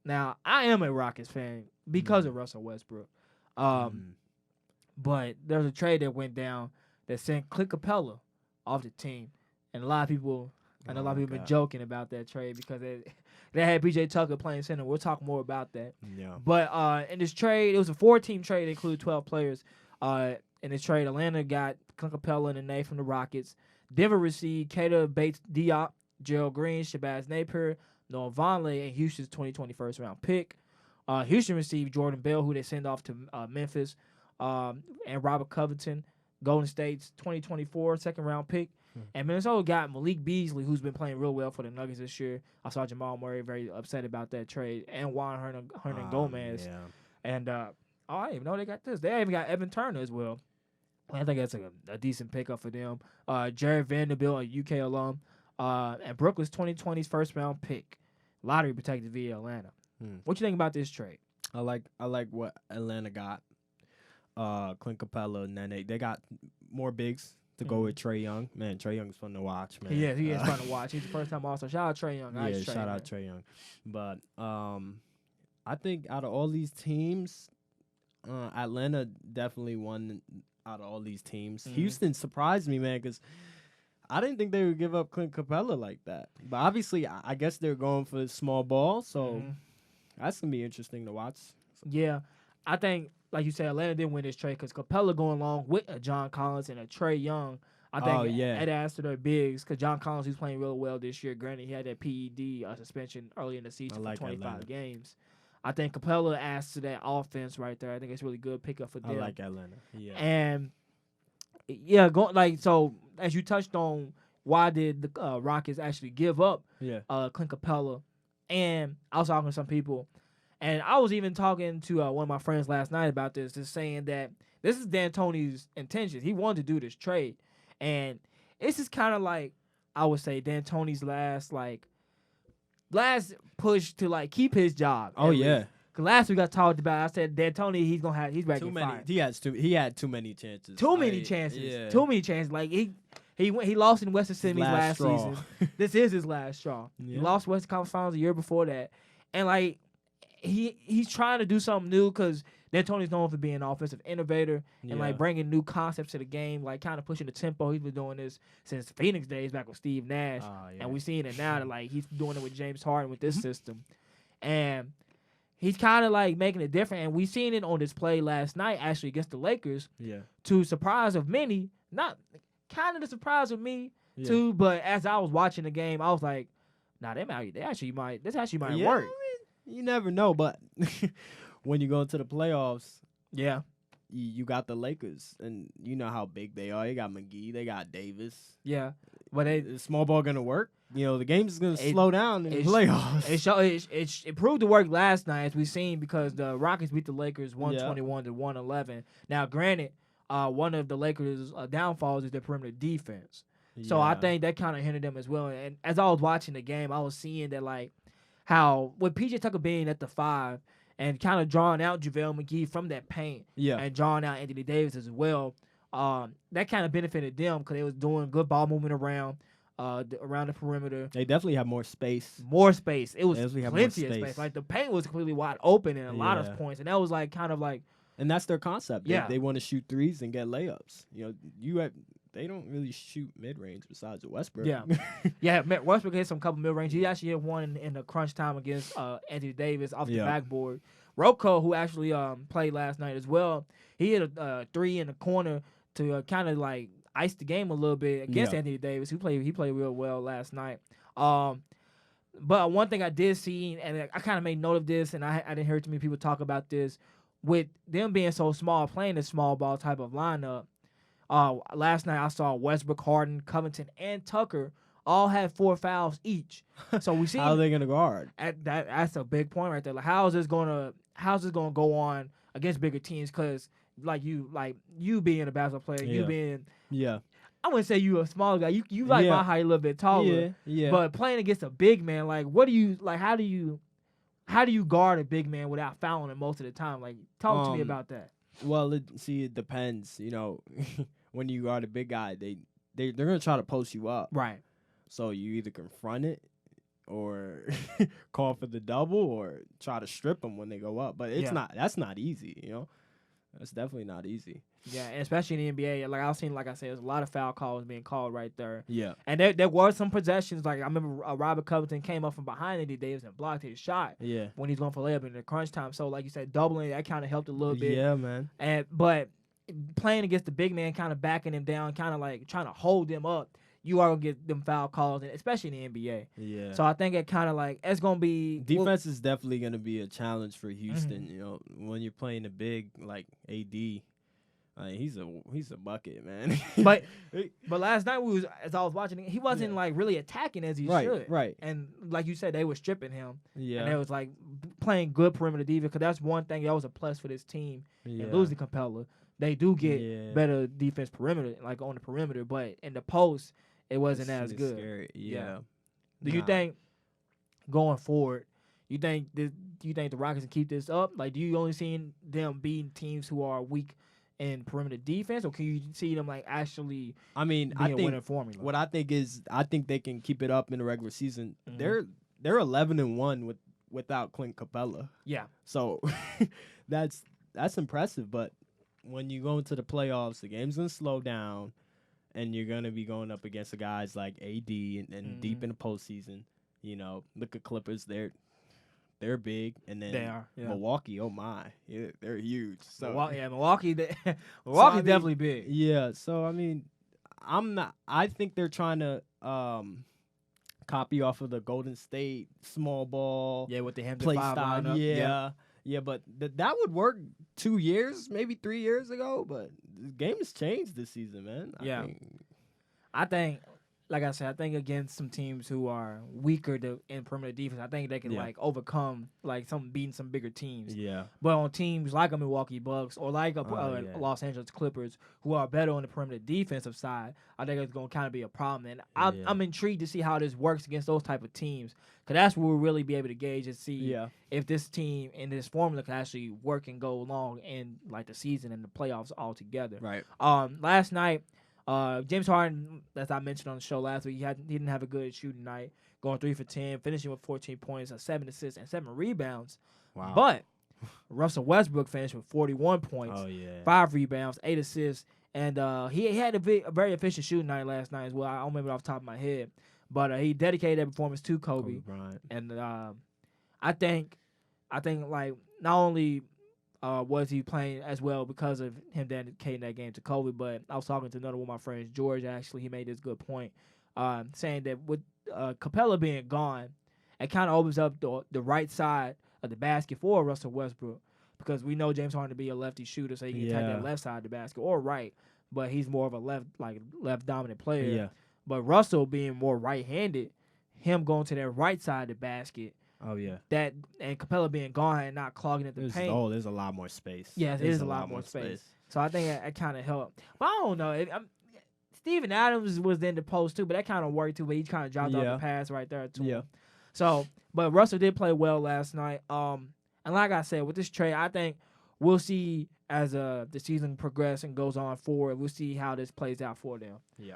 Now, I am a Rockets fan because of Russell Westbrook. But there's a trade that went down that sent Clint Capela off the team. And a lot of people been joking about that trade because they had PJ Tucker playing center. We'll talk more about that. Yeah. But in this trade, it was a 4-team trade that included 12 players. In this trade, Atlanta got Clint Capela and Nene from the Rockets. Denver received Keita Bates-Diop, Gerald Green, Shabazz Napier, Noah Vonleh, and Houston's 2020 first-round pick. Houston received Jordan Bell, who they sent off to Memphis, and Robert Covington, Golden State's 2024 second-round pick. And Minnesota got Malik Beasley, who's been playing real well for the Nuggets this year. I saw Jamal Murray very upset about that trade, and Juan Hernan Gomez. Yeah. And I didn't even know they got this. They even got Evan Turner as well. I think that's a decent pickup for them. Jared Vanderbilt, a UK alum, and Brooklyn's 2020's first-round pick, lottery protected via Atlanta. What you think about this trade? I like what Atlanta got. Clint Capela, Nene. They got more bigs to go with Trae Young. Man, Trae Young's fun to watch, man. Yeah, he is fun to watch. He's the first time also. Shout out Trae Young. Yeah, shout out Trae Young. But I think out of all these teams, Atlanta definitely won out of all these teams. Houston surprised me, man, because I didn't think they would give up Clint Capela like that. But obviously, I guess they're going for small ball, so that's going to be interesting to watch. Yeah, I think, like you said, Atlanta didn't win this trade because Capela going along with a John Collins and a Trae Young. I think it adds to their bigs because John Collins, who's playing real well this year. Granted, he had that PED suspension early in the season for 25 Atlanta. games. I think Capela adds to that offense right there. I think it's really good pickup for them. I like Atlanta. Yeah. And so as you touched on, why did the Rockets actually give up Clint Capela? And I was talking to some people, and I was even talking to one of my friends last night about this, just saying that this is D'Antoni's intentions. He wanted to do this trade, and this is kind of like, I would say, D'Antoni's last push to keep his job. Oh yeah. Cause last week I talked about, I said D'Antoni, he's ready to get fired. He had too many chances. Too many chances. Like he lost in Western Sydney last season. This is his last straw. Yeah. He lost Western Conference Finals the year before that, and he's trying to do something new because D'Antoni's known for being an offensive innovator and bringing new concepts to the game, kind of pushing the tempo. He's been doing this since Phoenix days back with Steve Nash, and we're seeing it now that he's doing it with James Harden with this system, and he's kind of making it different. And we seen it on display last night actually against the Lakers. Yeah. To surprise of many, not kind of the surprise of me too, but as I was watching the game, I was like, nah, this actually might work. I mean, you never know, but when you go into the playoffs, you got the Lakers, and you know how big they are. They got McGee, they got Davis. Yeah, but is small ball gonna work? The game is gonna slow down in the playoffs. It proved to work last night, as we've seen, because the Rockets beat the Lakers 121-111. Now, granted, one of the Lakers' downfalls is their perimeter defense. Yeah. So I think that kind of hindered them as well. And as I was watching the game, I was seeing that how with PJ Tucker being at the 5 and kind of drawing out JaVale McGee from that paint and drawing out Anthony Davis as well, that kind of benefited them because they was doing good ball movement around the perimeter. They definitely have more space. It was plenty of space. The paint was completely wide open in a lot of points, and that was and that's their concept. They want to shoot threes and get layups. They don't really shoot mid-range besides Westbrook. Westbrook hit some couple mid-range. He actually hit one in the crunch time against Anthony Davis off the backboard. Rocco, who actually played last night as well, he hit a 3 in the corner to kind of ice the game a little bit against Anthony Davis. He played real well last night. But one thing I did see, and I kind of made note of this, and I didn't hear too many people talk about this, with them being so small, playing this small ball type of lineup. Last night I saw Westbrook, Harden, Covington, and Tucker all had 4 fouls each. So we see how are they gonna guard? That's a big point right there. How is this gonna go on against bigger teams? Because you being a basketball player, you being I wouldn't say you a small guy. You my height, a little bit taller. But playing against a big man, what do you how do you guard a big man without fouling him most of the time? Talk to me about that. Well, it depends. When you guard a big guy, they're gonna try to post you up. Right. So you either confront it, or call for the double or try to strip them when they go up. But that's not easy, you know. That's definitely not easy. Yeah, and especially in the NBA. Like I've seen, like I said, there's a lot of foul calls being called right there. Yeah. And there were some possessions. Like I remember Robert Covington came up from behind Anthony Davis and blocked his shot. Yeah. When he's going for layup in the crunch time. So like you said, doubling that kind of helped a little bit. Yeah, man. But playing against the big man, kind of backing him down, kind of like trying to hold them up, you are gonna get them foul calls, especially in the NBA. Yeah. So I think it kind of like it's gonna be defense is definitely gonna be a challenge for Houston. You know, when you're playing a big like AD, he's a bucket, man. but last night as I was watching, he wasn't like really attacking as he should. Right. And like you said, they were stripping him. Yeah. And they was like playing good perimeter defense because that's one thing that was a plus for this team. Yeah. And losing Capela, they do get better defense perimeter, like on the perimeter, but in the post. It wasn't as good. Scary. Yeah. Do you think going forward, you think the Rockets can keep this up? Like, do you only see them beating teams who are weak in perimeter defense, or can you see them like actually? I mean, being a winning formula? What I think is, I think they can keep it up in the regular season. Mm-hmm. They're 11-1 without Clint Capela. Yeah. So that's impressive. But when you go into the playoffs, the game's gonna slow down. And you're going to be going up against the guys like AD and deep in the postseason. You know, look at Clippers. They're big. And then they are, Milwaukee, oh, my. Yeah, they're huge. So Milwaukee's definitely big. Yeah, so, I mean, I think they're trying to copy off of the Golden State small ball. Yeah, with the Hampton play 5 style. lineup. Yeah, but that would work 2 years, maybe 3 years ago. But the game has changed this season, man. I think, like I said, I think against some teams who are weaker in perimeter defense, I think they can like overcome like beating some bigger teams. Yeah. But on teams like a Milwaukee Bucks or like a Los Angeles Clippers who are better on the perimeter defensive side, I think it's going to kind of be a problem. And I'm intrigued to see how this works against those type of teams, because that's where we'll really be able to gauge and see if this team and this formula can actually work and go along in like the season and the playoffs all together. Right. Last night, James Harden, as I mentioned on the show last week, he didn't have a good shooting night, going 3 for 10, finishing with 14 points, 7 assists, and 7 rebounds. Wow. But Russell Westbrook finished with 41 points, 5 rebounds, 8 assists, and he had a very efficient shooting night last night as well. I don't remember it off the top of my head, but he dedicated that performance to Kobe Bryant. And I think like not only was he playing as well because of him dedicating that game to Kobe, but I was talking to another one of my friends, George, actually. He made this good point, saying that with Capela being gone, it kind of opens up the right side of the basket for Russell Westbrook, because we know James Harden to be a lefty shooter, so he can attack that left side of the basket or right, but he's more of a left dominant player. Yeah. But Russell being more right-handed, him going to that right side of the basket, that and Capela being gone and not clogging at the paint. There's a lot more space. Yeah, there's a lot more space. So I think that kind of helped. But I don't know. Steven Adams was in the post too, but that kind of worked too. But he kind of dropped off the pass right there too. Yeah. So, but Russell did play well last night. And like I said, with this trade, I think we'll see as the season progresses and goes on forward. We'll see how this plays out for them. Yeah.